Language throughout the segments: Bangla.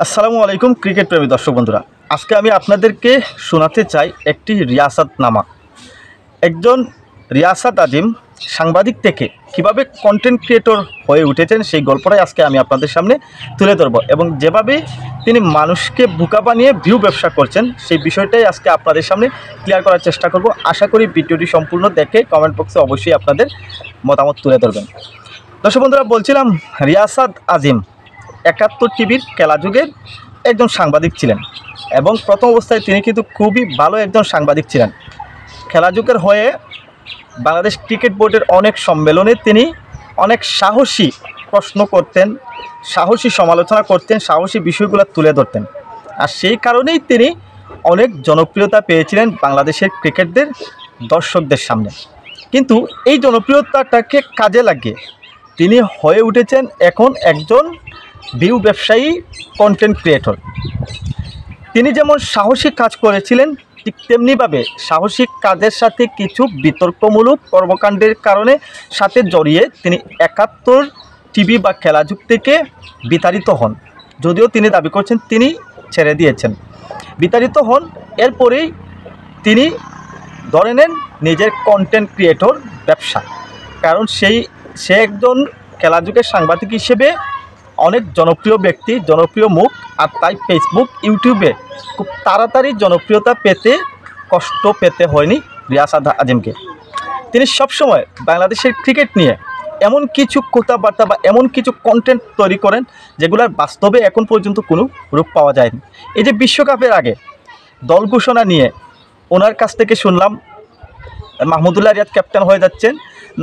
আসসালামু আলাইকুম ক্রিকেট প্রেমী দর্শক বন্ধুরা। আজকে আমি আপনাদেরকে শোনাতে চাই একটি রিয়াসাতনামা। একজন রিয়াসাত আজিম সাংবাদিক থেকে কিভাবে কন্টেন্ট ক্রিয়েটর হয়ে উঠেছেন সেই গল্পটাই আজকে আমি আপনাদের সামনে তুলে ধরব এবং যেভাবে তিনি মানুষকে বোকা বানিয়ে ভিউ ব্যবসা করছেন সেই বিষয়টাই আজকে আপনাদের সামনে ক্লিয়ার করার চেষ্টা করব। আশা করি ভিডিওটি সম্পূর্ণ দেখে কমেন্ট বক্সে অবশ্যই আপনাদের মতামত তুলে ধরবেন। দর্শক বন্ধুরা, বলছিলাম রিয়াসাত আজিম ৭১ টিভির খেলা যুগের একজন সাংবাদিক ছিলেন এবং প্রথম অবস্থায় তিনি কিন্তু খুবই ভালো একজন সাংবাদিক ছিলেন। খেলা যুগের হয়ে বাংলাদেশ ক্রিকেট বোর্ডের অনেক সম্মেলনে তিনি অনেক সাহসী প্রশ্ন করতেন, সাহসী সমালোচনা করতেন, সাহসী বিষয়গুলো তুলে ধরতেন। আর সেই কারণেই তিনি অনেক জনপ্রিয়তা পেয়েছিলেন বাংলাদেশের ক্রিকেটদের দর্শকদের সামনে। কিন্তু এই জনপ্রিয়তাটাকে কাজে লাগিয়ে তিনি হয়ে উঠেছেন এখন একজন ভিউ ব্যবসায়ী, কন্টেন্ট ক্রিয়েটর। তিনি যেমন সাহসী কাজ করেছিলেন ঠিক তেমনিভাবে সাহসী কাজের সাথে কিছু বিতর্কমূলক কর্মকাণ্ডের কারণে সাথে জড়িয়ে তিনি ৭১ টিভি বা খেলা যুগ থেকে বিতাড়িত হন। যদিও তিনি দাবি করছেন তিনি ছেড়ে দিয়েছেন, বিতাড়িত হন। এরপরেই তিনি ধরে নেন নিজের কন্টেন্ট ক্রিয়েটর ব্যবসা, কারণ সে একজন খেলা যুগের সাংবাদিক হিসেবে অনেক জনপ্রিয় ব্যক্তি, জনপ্রিয় মুখ। আর তাই ফেসবুক, ইউটিউবে খুব তাড়াতাড়ি জনপ্রিয়তা পেতে কষ্ট পেতে হয়নি রিয়াসাত আজিমকে। তিনি সবসময় বাংলাদেশের ক্রিকেট নিয়ে এমন কিছু কথাবার্তা বা এমন কিছু কন্টেন্ট তৈরি করেন যেগুলোর বাস্তবে এখন পর্যন্ত কোনো রূপ পাওয়া যায়নি। এই যে বিশ্বকাপের আগে দল ঘোষণা নিয়ে ওনার কাছ থেকে শুনলাম মাহমুদুল্লাহ রিয়াদ ক্যাপ্টেন হয়ে যাচ্ছেন,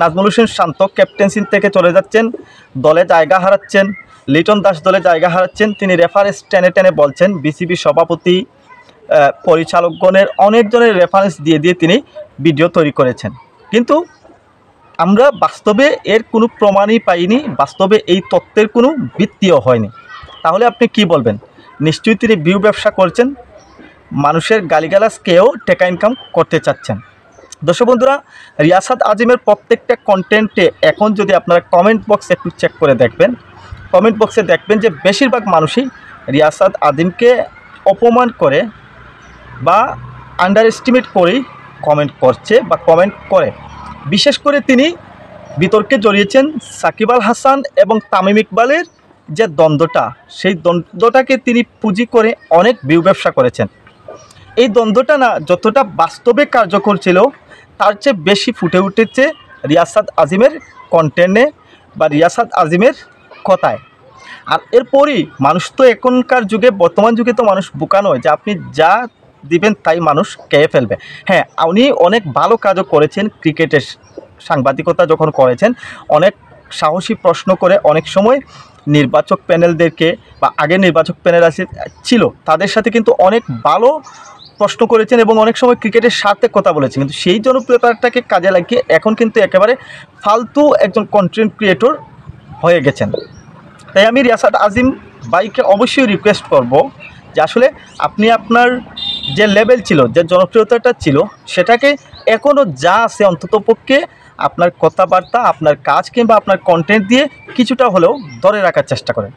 নাজমুল হোসেন শান্ত ক্যাপ্টেন্সি থেকে চলে যাচ্ছেন, দলে জায়গা হারাচ্ছেন, লিটন দাস দলে জায়গা হারাচ্ছেন। তিনি রেফারেন্স টেনে টেনে বলছেন, বিসিবি সভাপতি, পরিচালকগণের অনেকজনের রেফারেন্স দিয়ে দিয়ে তিনি ভিডিও তৈরি করেছেন। কিন্তু আমরা বাস্তবে এর কোনো প্রমাণই পাইনি, বাস্তবে এই তথ্যের কোনো ভিত্তিও হয়নি। তাহলে আপনি কি বলবেন? নিশ্চয়ই তিনি ভিউ ব্যবসা করছেন, মানুষের গালিগালাজ খেয়েও টাকা ইনকাম করতে চাচ্ছেন। দর্শক বন্ধুরা, রিয়াসাত আজিমের প্রত্যেকটা কন্টেন্টে এখন যদি আপনারা কমেন্ট বক্স একটু চেক করে দেখবেন, কমেন্ট বক্সে দেখবেন যে বেশিরভাগ মানুষই রিয়াসাত আজিমকে অপমান করে বা আন্ডার এস্টিমেট করেই কমেন্ট করছে বা কমেন্ট করে। বিশেষ করে তিনি বিতর্কে জড়িয়েছেন সাকিব আল হাসান এবং তামিম ইকবালের যে দ্বন্দ্বটা, সেই দ্বন্দ্বটাকে তিনি পুঁজি করে অনেক ভিউ ব্যবসা করেছেন। এই দ্বন্দ্বটা না যতটা বাস্তবে কার্যকর ছিল তার চেয়ে বেশি ফুটে উঠেছে রিয়াসাত আজিমের কন্টেন্টে বা রিয়াসাত আজিমের কথায়। আর এরপরই মানুষ তো এখনকার যুগে, বর্তমান যুগে তো মানুষ বোকা নয় যে আপনি যা দিবেন তাই মানুষ খেয়ে ফেলবে। হ্যাঁ, উনি অনেক ভালো কাজও করেছেন, ক্রিকেটের সাংবাদিকতা যখন করেছেন অনেক সাহসী প্রশ্ন করে অনেক সময় নির্বাচক প্যানেলদেরকে বা আগে নির্বাচক প্যানেল ছিল তাদের সাথে কিন্তু অনেক ভালো প্রশ্ন করেছেন এবং অনেক সময় ক্রিকেটের স্বার্থে কথা বলেছেন। কিন্তু সেই জনপ্রিয়তাটাকে কাজে লাগিয়ে এখন কিন্তু একেবারে ফালতু একজন কন্টেন্ট ক্রিয়েটর হয়ে গেছেন। তাই আমি রিয়াসাত আজিম ভাইকে অবশ্যই রিকোয়েস্ট করব যে আসলে আপনি আপনার যে লেভেল ছিল, যে জনপ্রিয়তাটা ছিল, সেটাকে এখনও যা আছে অন্ততপক্ষে আপনার কথাবার্তা, আপনার কাজ কিংবা আপনার কন্টেন্ট দিয়ে কিছুটা হলেও ধরে রাখার চেষ্টা করেন।